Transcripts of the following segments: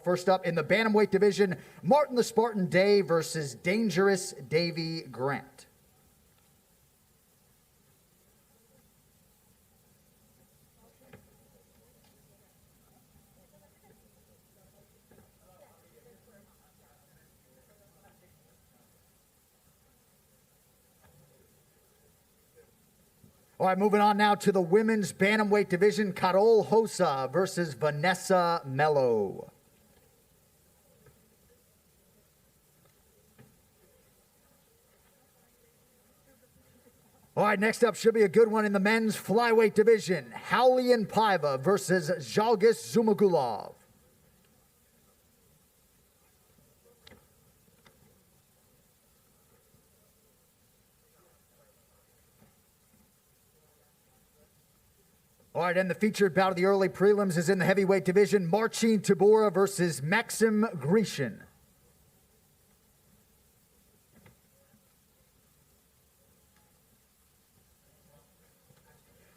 First up in the bantamweight division, Martin the Spartan Day versus Dangerous Davy Grant. All right, moving on now to the women's bantamweight division, Carol Hosa versus Vanessa Mello. All right, next up should be a good one in the men's flyweight division. Haulian Paiva versus Zhalgis Zumagulov. All right, and the featured bout of the early prelims is in the heavyweight division. Marcin Tybura versus Maxim Grishin.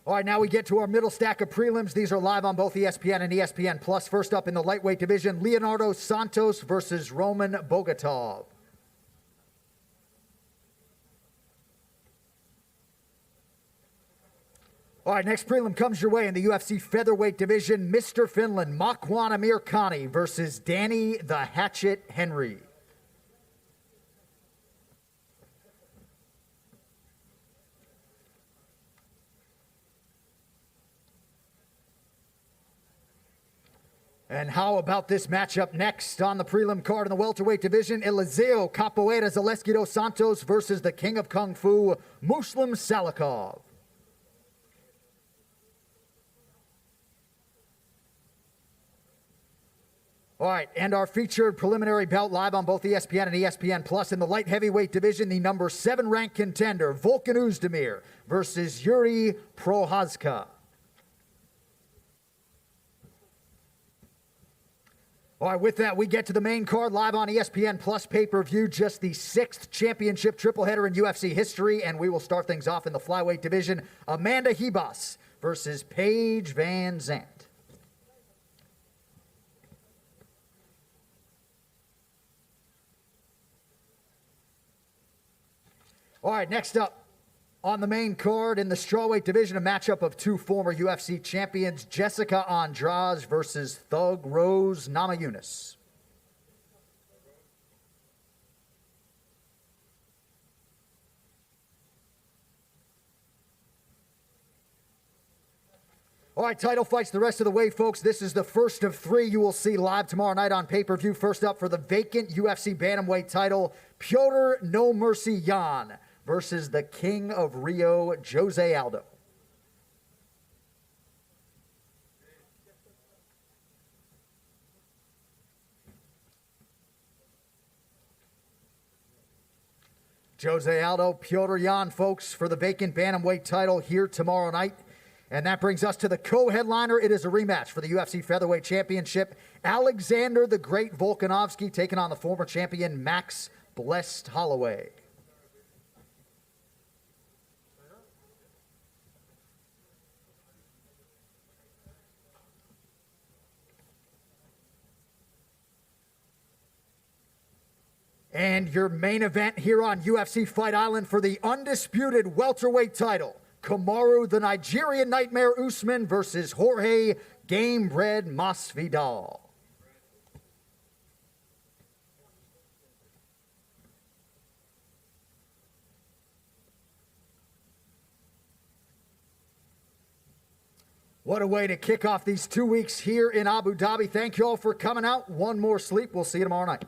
All right, now we get to our middle stack of prelims. These are live on both ESPN and ESPN Plus. First up in the lightweight division, Leonardo Santos versus Roman Bogatov. All right, next prelim comes your way in the UFC featherweight division, Mr. Finland, Makwan Amirkhani versus Danny the Hatchet Henry. And how about this matchup next on the prelim card in the welterweight division? Eliseo Capoeira Zaleski dos Santos versus the King of Kung Fu, Muslim Salikov. All right, and our featured preliminary bout live on both ESPN and ESPN Plus in the light heavyweight division, the number 7 ranked contender, Volkan Oezdemir versus Yuri Prochazka. All right, with that, we get to the main card live on ESPN Plus pay-per-view, just the 6th championship tripleheader in UFC history, and we will start things off in the flyweight division. Amanda Ribas versus Paige Van Zandt. All right, next up on the main card in the strawweight division, a matchup of 2 former UFC champions, Jessica Andrade versus Thug Rose Namajunas. All right, title fights the rest of the way, folks. This is the first of 3 you will see live tomorrow night on pay-per-view. First up for the vacant UFC bantamweight title, Piotr No Mercy Jan versus the King of Rio, Jose Aldo. Jose Aldo, Piotr Jan, folks, for the vacant bantamweight title here tomorrow night. And that brings us to the co-headliner. It is a rematch for the UFC Featherweight Championship. Alexander the Great Volkanovski taking on the former champion Max Blessed Holloway. And your main event here on UFC Fight Island for the undisputed welterweight title, Kamaru the Nigerian Nightmare Usman versus Jorge Gamebred Masvidal. What a way to kick off these 2 weeks here in Abu Dhabi. Thank you all for coming out. One more sleep. We'll see you tomorrow night.